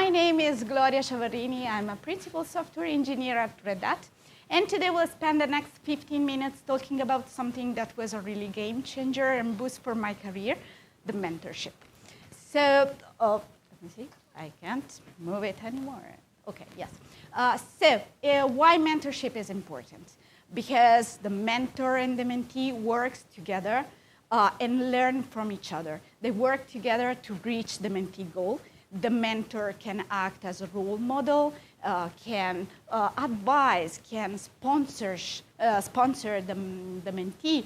My name is Gloria Ciavarrini. I'm a principal software engineer at Red Hat. And today we'll spend the next 15 minutes talking about something that was a really game changer and boost for my career, the mentorship. So, let me see, I can't move it anymore. Okay, yes. Why mentorship is important? Because the mentor and the mentee works together and learn from each other. They work together to reach the mentee goal. The mentor can act as a role model, can advise, can sponsor the mentee,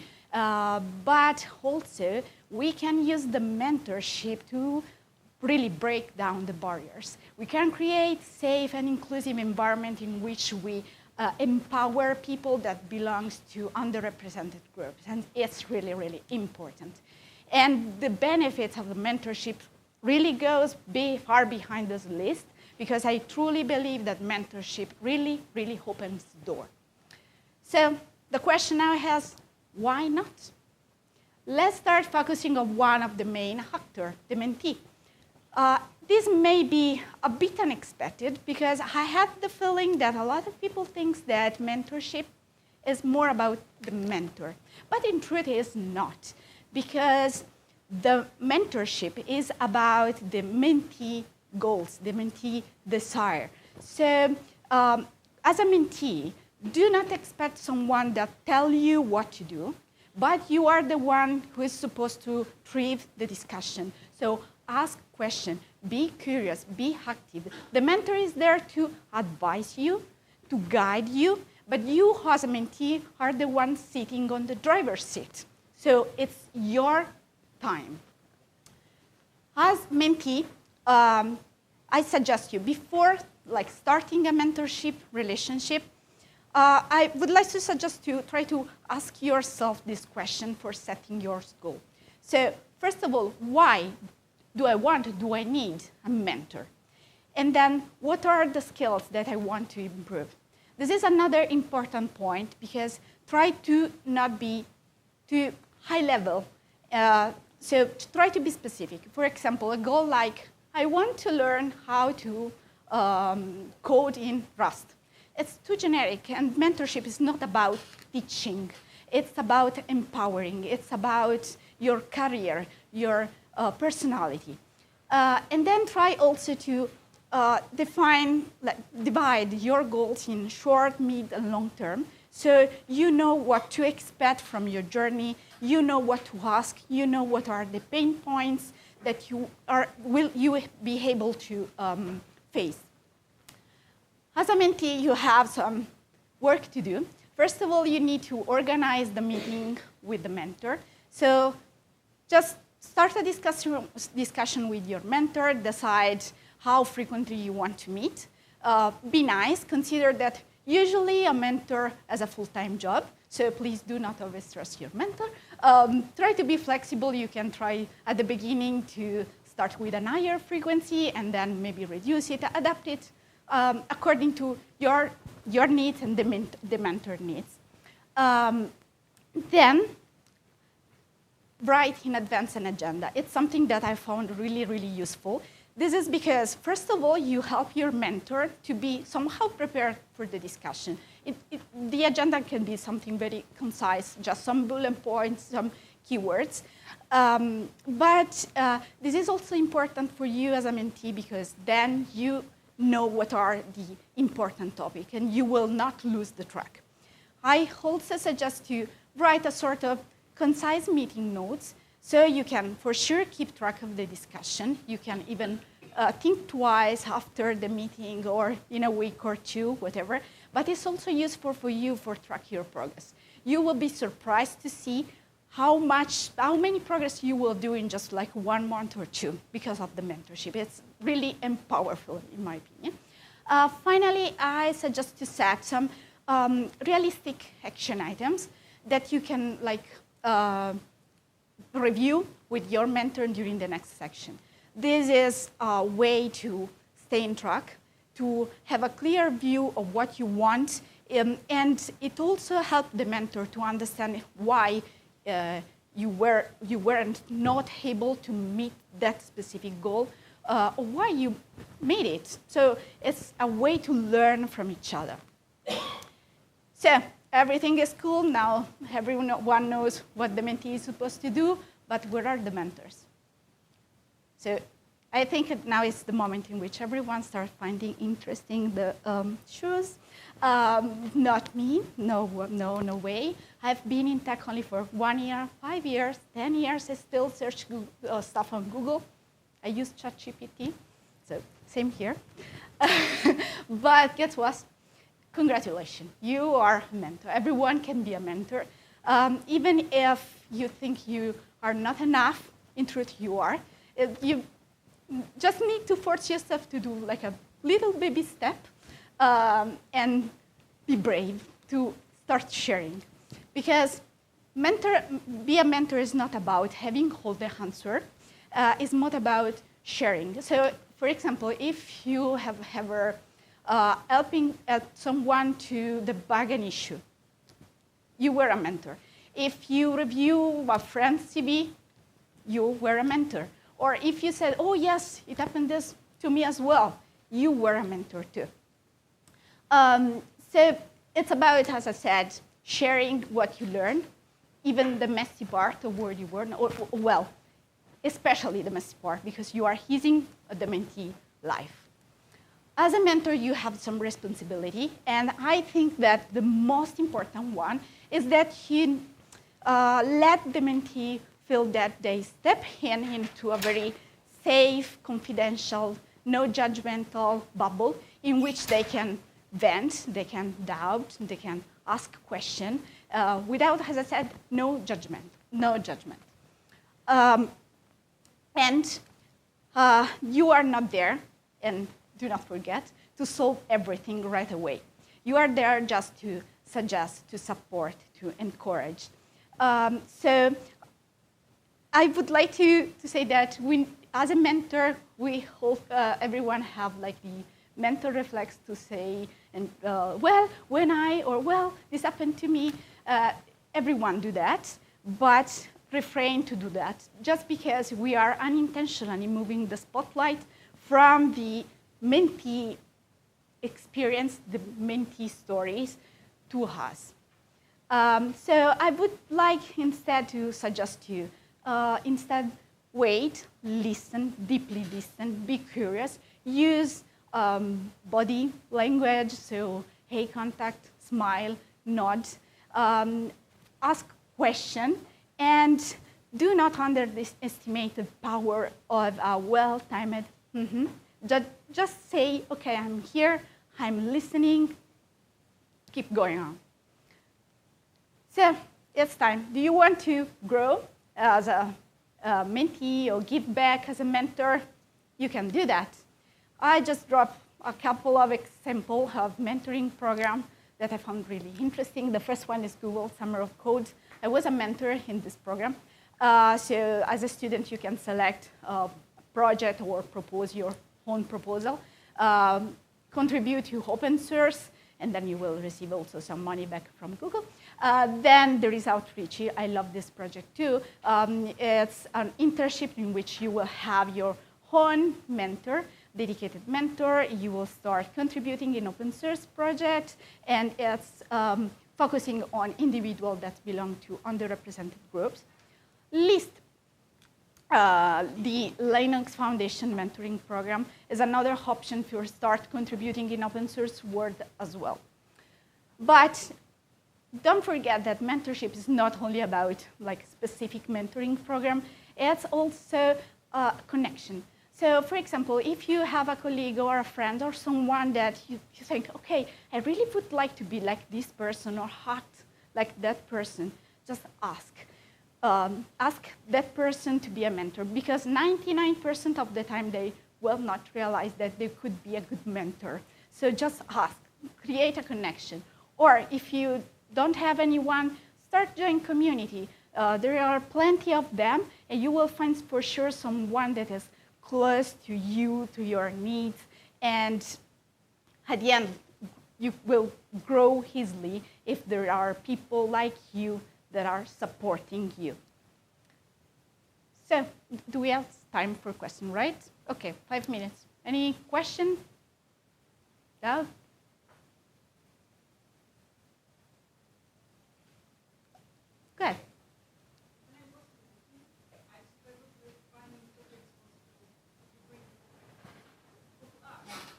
but also we can use the mentorship to really break down the barriers. We can create safe and inclusive environment in which we empower people that belongs to underrepresented groups, and it's really, really important. And the benefits of the mentorship really goes far behind this list, because I truly believe that mentorship really, really opens the door. So the question now is, why not? Let's start focusing on one of the main actors, the mentee. This may be a bit unexpected, because I had the feeling that a lot of people think that mentorship is more about the mentor. But in truth, it is not, because the mentorship is about the mentee goals, the mentee desire. So as a mentee, do not expect someone that tells you what to do, but you are the one who is supposed to drive the discussion. So ask questions, be curious, be active. The mentor is there to advise you, to guide you, but you as a mentee are the one sitting on the driver's seat. So it's your time. As mentee, I suggest you, before starting a mentorship relationship, I would like to suggest you try to ask yourself this question for setting your goal. So first of all, why do I need a mentor? And then what are the skills that I want to improve? This is another important point, because try to not be too high level. So try to be specific. For example, a goal like, I want to learn how to code in Rust. It's too generic, and mentorship is not about teaching. It's about empowering. It's about your career, your personality. And then try also to divide your goals in short, mid, and long term. So you know what to expect from your journey, you know what to ask, you know what are the pain points that will be able to face. As a mentee, you have some work to do. First of all, you need to organize the meeting with the mentor. So just start a discussion with your mentor, decide how frequently you want to meet. Be nice, consider that usually a mentor has a full-time job, so please do not overstress your mentor. Try to be flexible. You can try at the beginning to start with a higher frequency and then maybe reduce it, adapt it according to your needs and the mentor needs. Then write in advance an agenda. It's something that I found really, really useful. This is because, first of all, you help your mentor to be somehow prepared for the discussion. The agenda can be something very concise, just some bullet points, some keywords. But this is also important for you as a mentee, because then you know what are the important topics, and you will not lose the track. I also suggest you write a sort of concise meeting notes, so you can for sure keep track of the discussion. You can even think twice after the meeting or in a week or two, whatever. But it's also useful for you for track your progress. You will be surprised to see how many progress you will do in just like 1 month or two because of the mentorship. It's really powerful, in my opinion. Finally, I suggest to set some realistic action items that you can review with your mentor during the next section. This is a way to stay in track, to have a clear view of what you want, and it also helps the mentor to understand why you weren't not able to meet that specific goal, why you made it. So it's a way to learn from each other. So everything is cool. Now everyone knows what the mentee is supposed to do, but where are the mentors? So I think now is the moment in which everyone starts finding interesting the shoes. Not me, no way. I've been in tech only for 1 year, 5 years, 10 years. I still search Google, stuff on Google. I use ChatGPT, so same here. But guess what? Congratulations, you are a mentor. Everyone can be a mentor. Even if you think you are not enough, in truth you are. You just need to force yourself to do like a little baby step and be brave to start sharing. Because be a mentor is not about having all the answer. It's more about sharing. So, for example, if you have ever helping someone to debug an issue, you were a mentor. If you review a friend's CV, you were a mentor. Or if you said, oh yes, it happened this to me as well, you were a mentor too. So it's about, as I said, sharing what you learn, even the messy part of where you were, or well, especially the messy part, because you are easing the mentee life. As a mentor, you have some responsibility, and I think that the most important one is that you let the mentee feel that they step into a very safe, confidential, no judgmental bubble in which they can vent, they can doubt, they can ask questions without, as I said, no judgment, no judgment. And you are not there, and do not forget, to solve everything right away. You are there just to suggest, to support, to encourage. So I would like to say that as a mentor, we hope everyone have like the mentor reflex to say, and well, when well, this happened to me. Everyone do that, but refrain to do that, just because we are unintentionally moving the spotlight from the mentee experience, the mentee stories, to us. So I would like instead to suggest to you, instead wait, listen, deeply listen, be curious, use body language, so hey contact, smile, nod, ask question, and do not underestimate the power of a well-timed Just say, okay, I'm here, I'm listening, keep going on. So it's time. Do you want to grow as a mentee or give back as a mentor? You can do that. I just dropped a couple of examples of mentoring programs that I found really interesting. The first one is Google Summer of Code. I was a mentor in this program. So as a student, you can select a project or propose your own proposal, contribute to open source, and then you will receive also some money back from Google. Then there is outreach. I love this project too. It's an internship in which you will have your own mentor, dedicated mentor. You will start contributing in open source projects, and it's focusing on individuals that belong to underrepresented groups. LIST, the Linux Foundation Mentoring Program, is another option to start contributing in open source world as well. But don't forget that mentorship is not only about like specific mentoring program, it's also a connection. So for example, if you have a colleague or a friend or someone that you think, okay, I really would like to be like this person or act like that person, just ask. Ask that person to be a mentor, because 99% of the time they will not realize that they could be a good mentor. So just ask, create a connection. Or if you don't have anyone, start joining community. There are plenty of them, and you will find for sure someone that is close to you, to your needs, and at the end, you will grow easily if there are people like you that are supporting you. So, do we have time for question, right? Okay, 5 minutes. Any question? No? Good.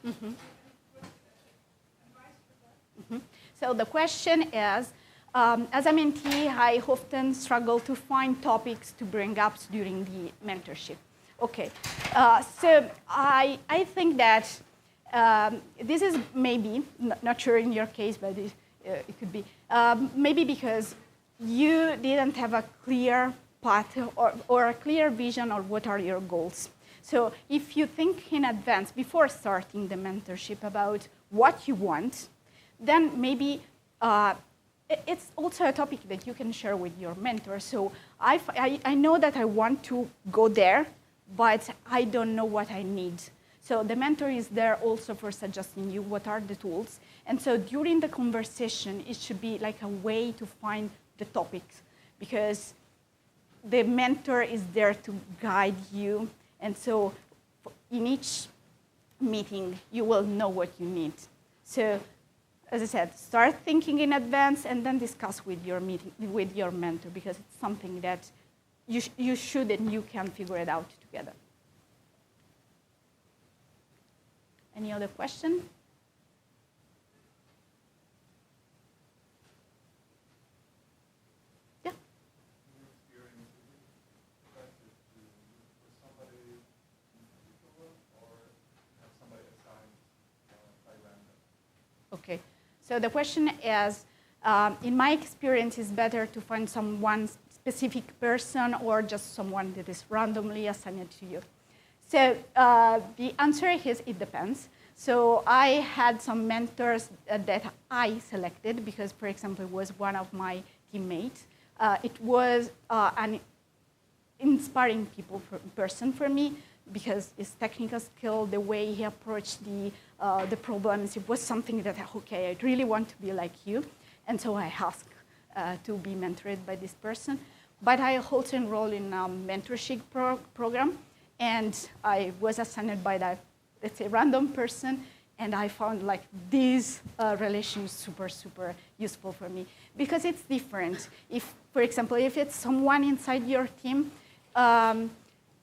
Mm-hmm. Mm-hmm. So the question is, as a mentee, I often struggle to find topics to bring up during the mentorship. Okay, so I think that this is maybe, not sure in your case, but it could be, maybe because you didn't have a clear path or a clear vision of what are your goals. So if you think in advance, before starting the mentorship, about what you want, then maybe it's also a topic that you can share with your mentor. So I know that I want to go there, but I don't know what I need. So the mentor is there also for suggesting you what are the tools. And so during the conversation, it should be like a way to find the topics, because the mentor is there to guide you. And so in each meeting, you will know what you need. So as I said, start thinking in advance and then discuss with your mentor, because it's something that you should and you can figure it out together. Any other question? Yeah. Okay. So the question is, in my experience, it's better to find someone specific person or just someone that is randomly assigned to you. So the answer is it depends. So I had some mentors that I selected because, for example, it was one of my teammates. It was an inspiring person for me because his technical skill, the way he approached the problems, it was something that, okay, I really want to be like you. And so I asked to be mentored by this person. But I also enrolled in a mentorship program, and I was assigned by that, let's say, random person, and I found like these relations super, super useful for me because it's different. If, for example, if it's someone inside your team,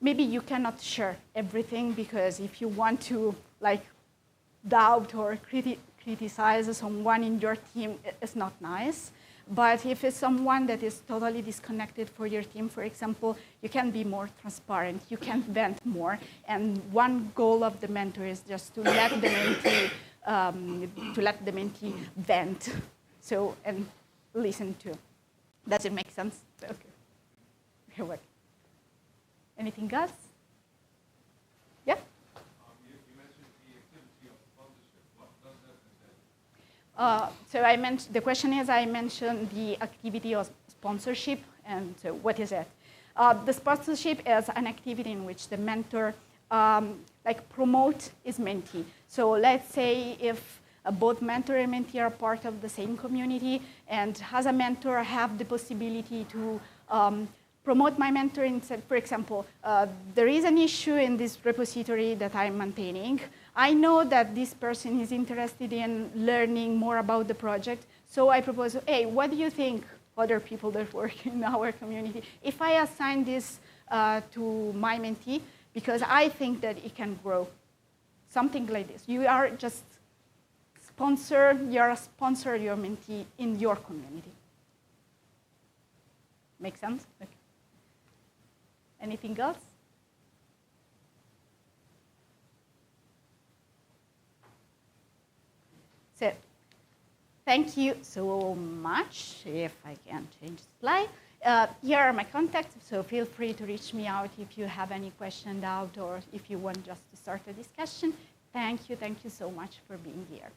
maybe you cannot share everything because if you want to like doubt or criticize someone in your team, it's not nice. But if it's someone that is totally disconnected for your team, for example, you can be more transparent, you can vent more. And one goal of the mentor is just to let the mentee, vent, so and listen to. Does it make sense? Okay. You're welcome. Anything else? Yeah? You mentioned the activity of sponsorship. What does that entail? So I mentioned, the question is, I mentioned the activity of sponsorship, and so what is it? The sponsorship is an activity in which the mentor promote his mentee. So let's say if both mentor and mentee are part of the same community, and as a mentor I have the possibility to promote my mentor and said, for example, there is an issue in this repository that I'm maintaining. I know that this person is interested in learning more about the project, so I propose, hey, what do you think, other people that work in our community, if I assign this to my mentee, because I think that it can grow, something like this. You are just you're a sponsor your mentee in your community. Make sense? Okay. Anything else? So, thank you so much. If I can change the slide. Here are my contacts, so feel free to reach me out if you have any question, doubt, or if you want just to start a discussion. Thank you so much for being here.